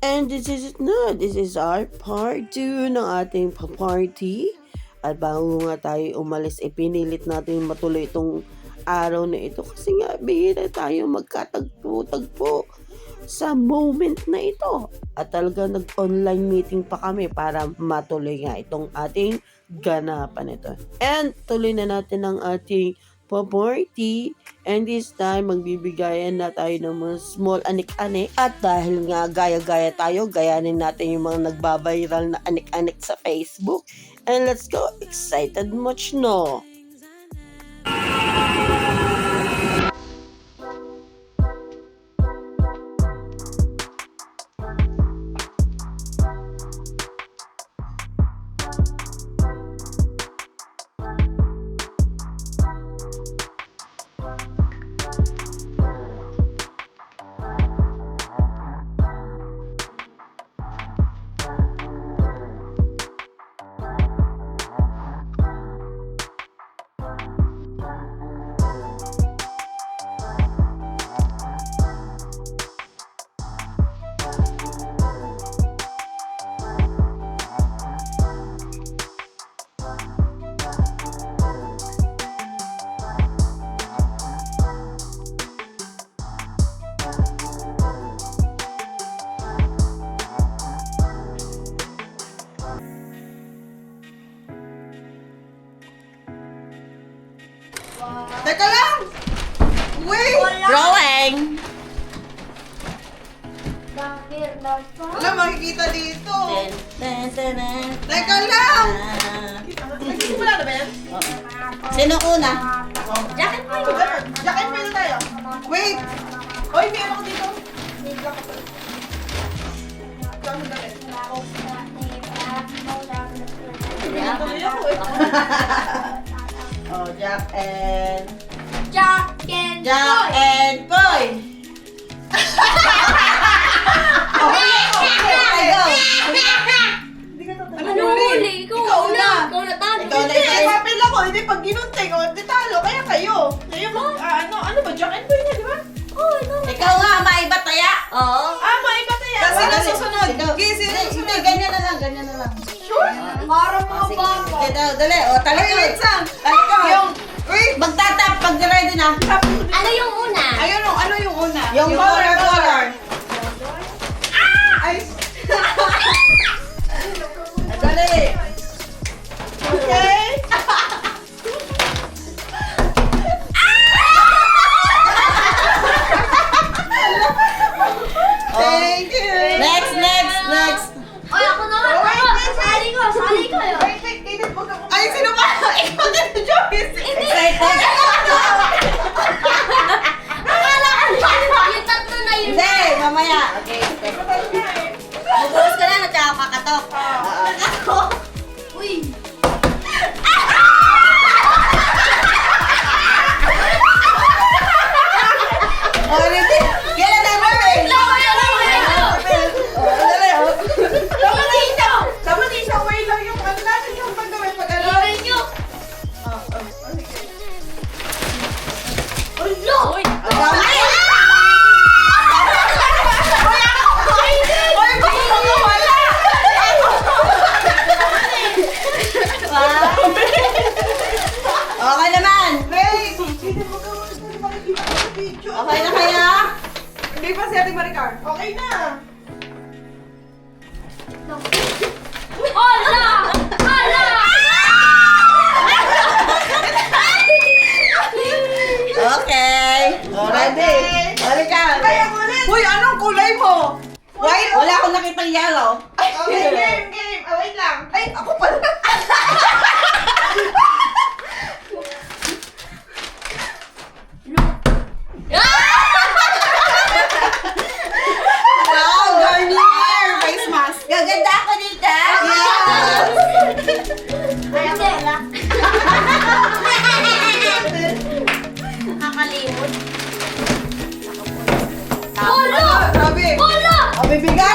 And this is our part 2 ng ating party. At bago nga tayo umalis, pinilit natin matuloy itong araw na ito. Kasi nga, bihira tayo magkatagpo-tagpo sa moment na ito. At talaga nag-online meeting pa kami para matuloy nga itong ating ganapan ito. And tuloy na natin ang ating party. And this time, magbibigayan na tayo ng mga small anik-anik. At dahil nga gaya-gaya tayo, gayanin natin yung mga nagbabiral na anik-anik sa Facebook. And let's go! Excited much, no? Teka lang! Wait! Rolling! Wala makikita dito. Teka lang! Wala na ba yan? Sino una? Jacket pa yun. Jacket pa yun tayo. Wait! Hoy, may ano ko dito. Saan mo damit? Tuloy ako eh. Oh, Jack and Boy! Boy! Ano huli? Ikaw una! Ikaw na talo! Ikaw na Hindi, papel ako. Hindi, pag ginunting, di talo. Kaya kayo. Kayo mag, ano ba? Jacket pa yun, di ba? Oo, ikaw. Ikaw nga, maiba taya! Oo. Maiba tayo. Kasi nasusunod. Kasi Hindi, ganyan na lang. Sure? Parang mga Sige, bata. sige daw, dali. O, talaga. Wait, Sam. Talaga. Wait. Magtatap pag ready na. Ano yung una? Ayun, ano yung una? Yung color. Ay, Dali. okay. Thank you. Next. Oy, ako naman! Oh, wait, Ako! wait, Sali ko! Wait, wag ako. Ay, sino ba? Ikaw na yung Joyce. Excited? Akala ko yung tatlo na yun! Hindi, mamaya. Okay. Magbuhos ka na, tsaka kakatok. Uy! Oh, ready? Kailan na mo, eh? Tama na isang way lang yung ano natin yung paggawin pag ano. Gawin nyo! Ulo! Okay naman. Wait! Hindi mo gawin sa makikita ko sa video. Okay na kaya? Hindi pa si Ate Maricar. Okay na. Hala! Hala! Okay. Ready? Halika. Kaya ulit. Uy, anong kulay mo? White? Wala akong nakitang yellow. Okay, game. Wait lang. Ay, ako pala. Ah! Wala! Sabi. Wala! Ang bibigat.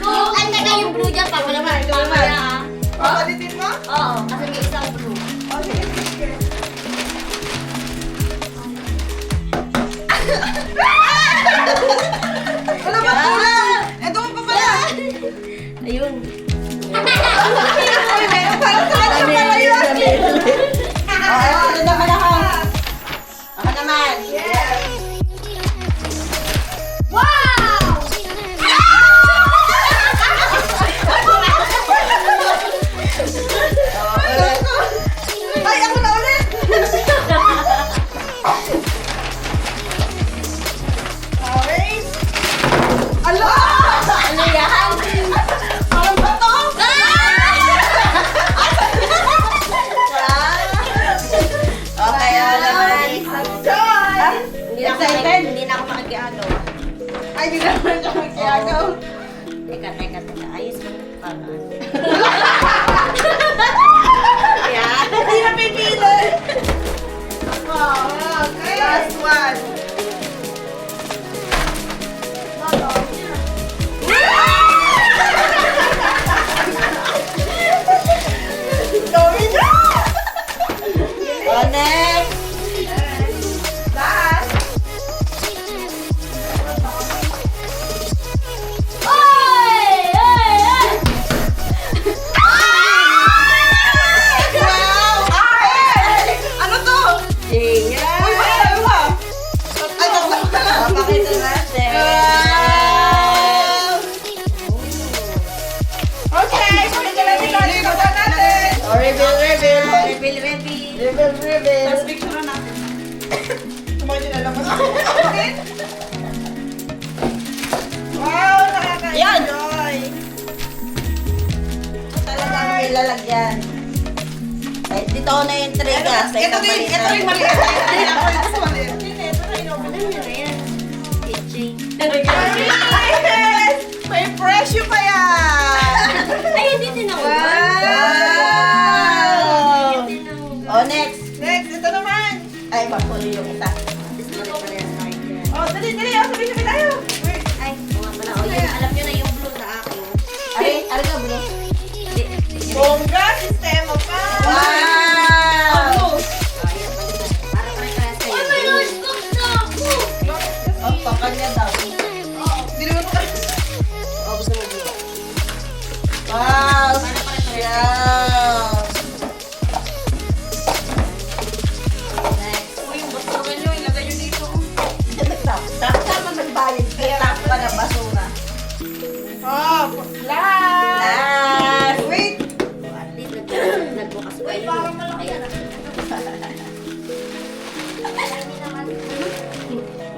Yung ang taga yung blue dyan, papa naman. Ito naman. Mamaya, ah. Papalitin mo? Oo, kasi may isang blue. O, sige, sige. Wala ba tulang? Ito pa pala. Ayun. Uy, meron pala sa kanya pala yun. Ano naman ako? Ako naman. Yes. Wow! Ay, ako na ulit. Okay. Ala! Ano yan? Parang ba to? Okay, ano naman? Joy! Hindi na ako makikiano. Ay, di naman siya magkiyagaw. Teka. Ayos mo. Para. Hindi na pipili. Okay. Last one. Gawin niyo! O, next. Last. Wow! Ay! Ano to? Tingnan. Uy, ano ba? Ay, tatlo ka lang. Papakita natin. Wow! Okay, pakita natin natin. Basta natin. O, reveal. Reveal. Reveal. Tapos picture natin. Tumayo din alam mo. Okay. Wow, nakaka-enjoy. Talagang may lalagyan. Ay, dito ako na yung trigas. Ito rin maliit. Ako ito sa maliit. Ito na inopen. Ano na yan? Kitchen. Yes! May presyo pa yan! Ay, hindi tinawag. Wow! O, next. Next, ito naman. Ay, makulo yung isa. Oh, dali. Sabi tayo. Wait. Ay, mga pala. O, yun, alam nyo na yung blue sa akin. Ari ka, bro. Hindi. Bongga, sistema pa. Wow! Para pare-parehas kayo. Uy, may lunchbox na ako! Oh, pakanya daw. Hindi naman ito. O, gusto mo blue? Wow! Para pare-parehas. Wow! Uy, yung basura nyo, ilagay nyo dito. Tama nagbayad. Kaya pa ng basura. Oh, last. Last! Wait. At least nagbukas ko. Ay, parang malaki yan.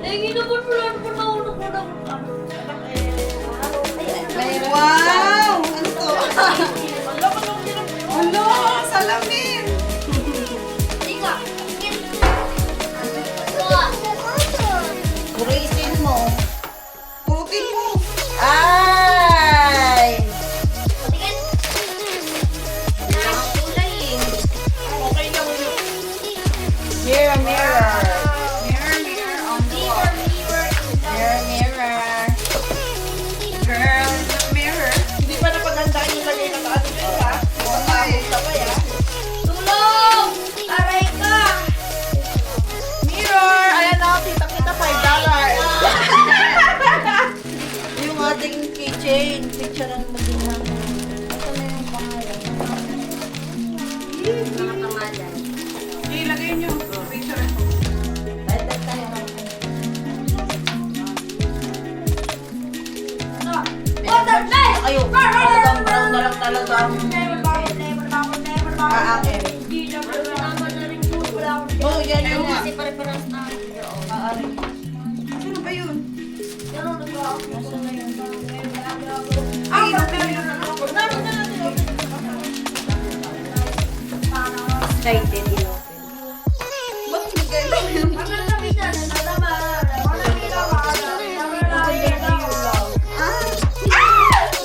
Ay, naman pala naman naulog ko na. Wow! Ano to? Ano? Salamin! Tika. Purisin mo. Putin mo. Ay! Patingin. Wala akong kulay eh. Okay lang yun. Mirror, mirror. Mirror on the wall. Mirror, mirror. Girl, in the mirror. Hindi pa napagandaan yung lagay na ano yun, ha? Matapos na pa, ya. Tulong! Aray ka! Mirror! Ayan na, kita-kita $5. Yung ating keychain. Picturean mo din namin. Ito na yung pangalan. Mga kamalan. Ilagay nyo. Picture. Light tayo. Butterfly! Kayo, talagang brown na lang talaga ang aakin. Oh, yan Ayun yun. kasi pare-parehas na. Aakin. Ano ba yun? Nasaan na yun? Ay, open yun. Huwag na natin open. Excited in open. Ba't hindi kayo?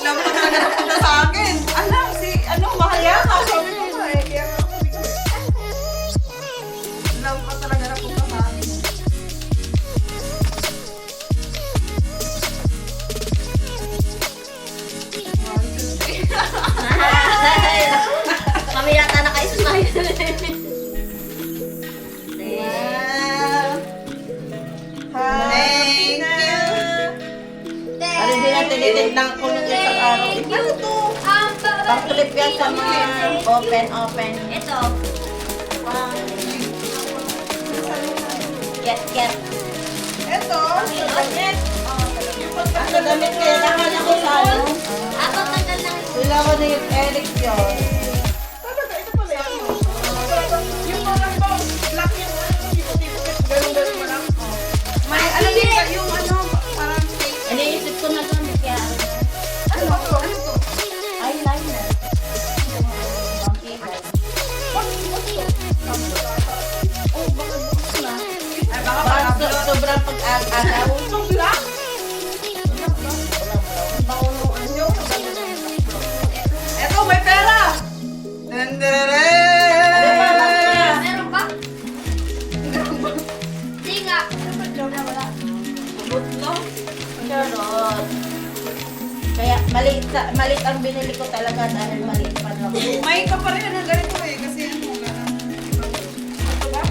Alam mo talaga napunta sa akin. Alam, si, ano, mahaya ka. Sabi ko nga eh. Kaya nga sabi ko. Alam ko talaga napunta sa akin. Pinilitin lang ko ng isang araw. Ano to? Pang-clip yan sa mga open. Ito. Get. Ito. Get. Ang damit kailangan ako sa ano. Abang tagal lang ito. Kailangan na yung Eric yun. Talaga, ito pala yan. Yung parang black yung tipo-tipo. Ganun mo lang. May, alam niyo, yung ano, parang fake. Iniisip ko na gamit kaya. Ano to? Ano to? Eyeliner. Ay, baka parang sobrang pag-agaw. Sobrang? Eto, may pera! Nandere! Meron pa? Tinga. Charot. Kaya maliit ang binili ko talaga dahil maliit pa lang. May kapareha ng ganito eh, kasi ano, gano'n. Ito ba?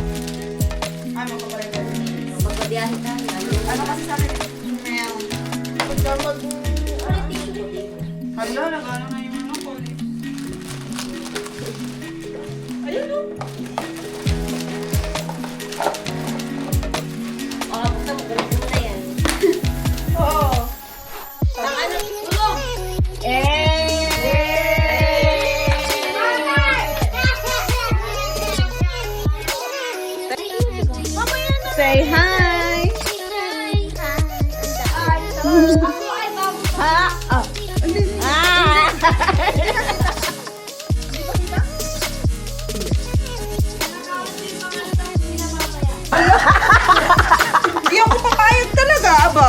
Ah, makapareha ganito. Magbabiyahe tayo. Ano kasi sa akin? Mel. Hala, nag-ano na yung ano ko eh. Ayun o. Oh, basta magaling mo na yan. Oo. Ang ano, tulong! Say hi! Ha? Oh. Hindi ako papayag talaga, aba.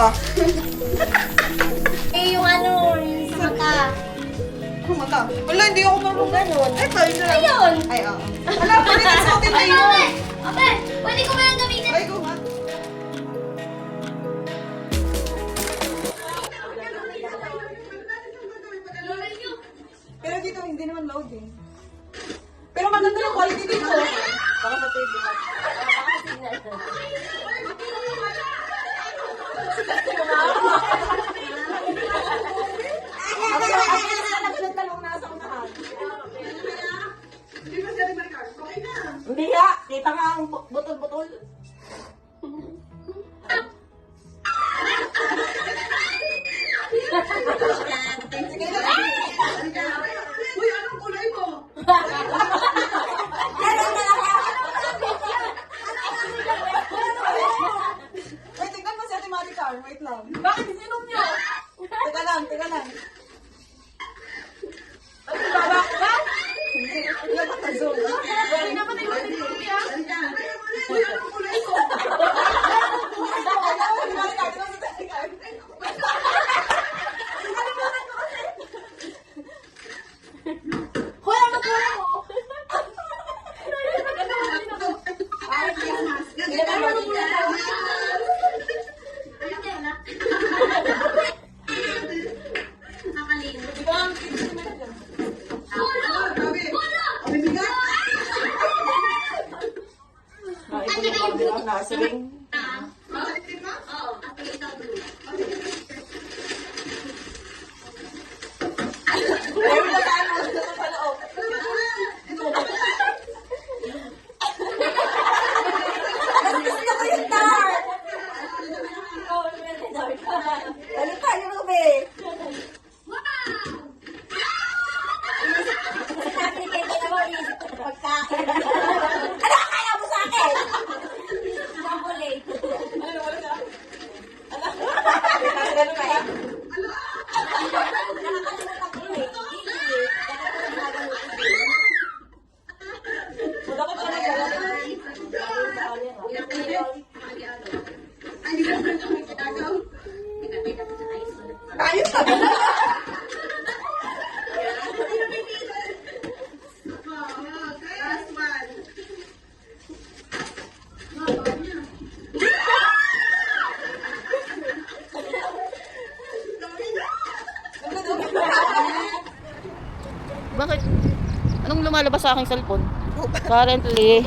Eh, yung ano, yung mata. Ang mata. Wala, hindi ako marunong. Ganun. Ito, yun lang. Ayun! Ay, oo. Wala, pwede na sa atin na Ay, yun. ate! Ate! Pwede ko ba yung gamitin? Ay, ko nga. Pero dito, hindi naman load eh. Pero maganda yung quality dito. Baka sa TV. Hindi nga. Kita nga ang butol-butol. Uy, anong kulay mo? Wait, tignan mo si Ate Maricar. Wait lang. Bakit isinom niyo? Teka lang. Ano, baba ko ba? Hindi. Hindi ako ta-zoom. Hindi naman ay matinig niya. Uy, anong kulay mo? Ate Maricar, tignan mo si Ate Maricar. Hoy, ano ba mo? Nasiling. Ayun na sa ano, dito sa loob. Gusto ko yung dark. Ano pa, ano ba eh? Pagkain. Ano kaya mo sa akin? Chocolate. Ano, wala ka? Ano? Ano kaya? Wala ka pala ayos na ba? Bakit? Anong lumalabas sa aking cellphone? Currently.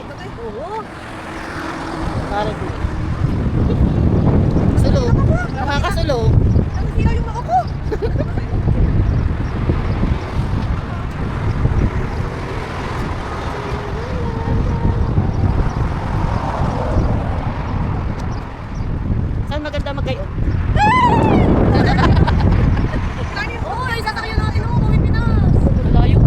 Currently. Sulo. Nakakasulo. Ang hila yung mako ko. maganda magayon. Uy, sasakyan natin ako, Uwi Pinas. Malayo.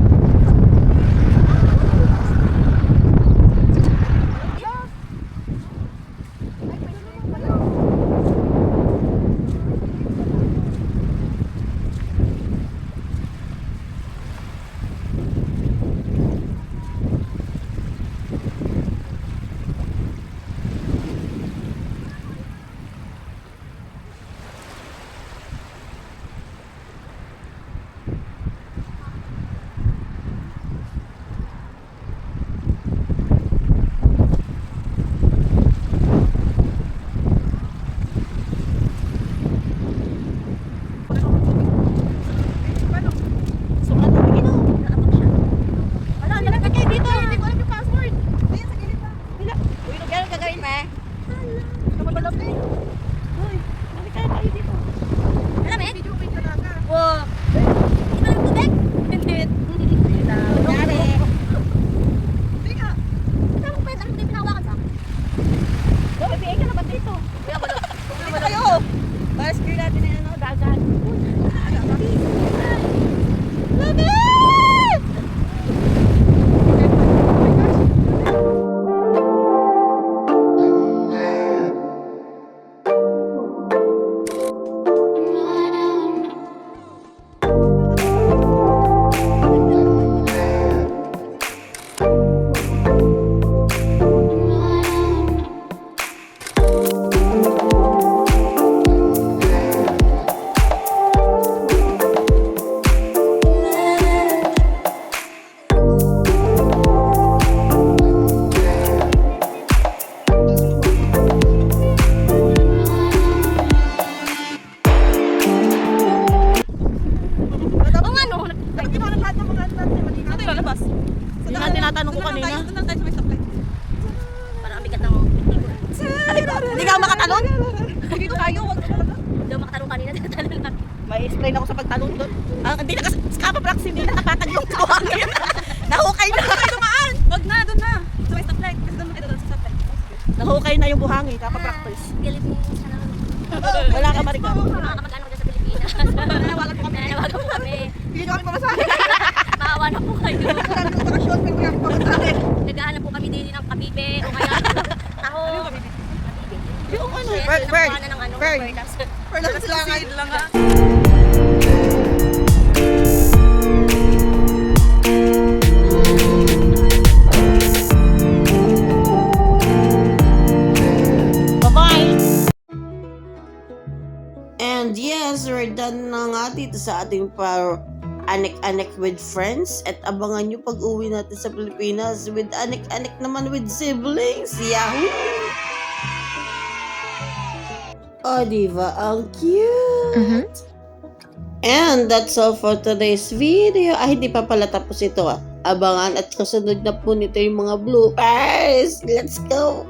Sulat na bigyan mo. Wala, nalagay kayo dito. Hindi ko alam yung password. Ayan, sa gilid pa. Uy, gano'n gagawin mo eh? Kamalap eh. Uy, balik tayo dito. Alam eh? Video talaga. Wow. Hindi ba yung tubig? Hindi. Nangyari. Hindi nga. Saan mo pwede? Ano hindi pinawakan sa akin? Uy, PA ka na ba dito? Kuya, wala. Dito kayo. Rescue natin yung ano, dagat. Oo nga, no. Bakit mo lahat ng mga ano natin? Malinaw. Ito yung lalabas. Yun ang tinatanong ko kanina. Doon lang tayo sa may stoplight. Parang ang bigat ng Hindi ka makatalon? Dito tayo, wag ka talaga. Hindi ako makatanong kanina. Tatanong lang. May explain ako sa pagtalon doon. Hindi na kasi, Scapa Brax, hindi na napatag yung buhangin. Nahukay na. Tumaan! Wag na, doon na. Sa may stoplight. Kasi doon kayo doon sa stoplight. Nahukay na yung buhangin, kapapractice. Philippines. Ano? Wala ka marika. Nakakapag-ano ka dyan sa Pilipinas. Nanawagan po kami. Nanawagan po kami. Hindi nyo kami pamasahe. Maawa na po kayo. Marami kong bakasyon, pero wala kami pamasahe. Naghahanap po kami din ng kabibe o kaya taho. Ano yung kabibe? Yung ano, Yes, bird, bird. nakuha na ng ano, Bird. bird. Pero lang sila ngayon lang ha. Bye-bye! And yes, we're done na nga dito sa ating anek-anek with friends. At abangan nyo pag-uwi natin sa Pilipinas with anek-anek naman with siblings. Yahoo! Oh, diba? Ang cute! And that's all for today's video. Hindi pa pala tapos ito ah. Abangan at kasunod na po nito yung mga bloopers. Let's go!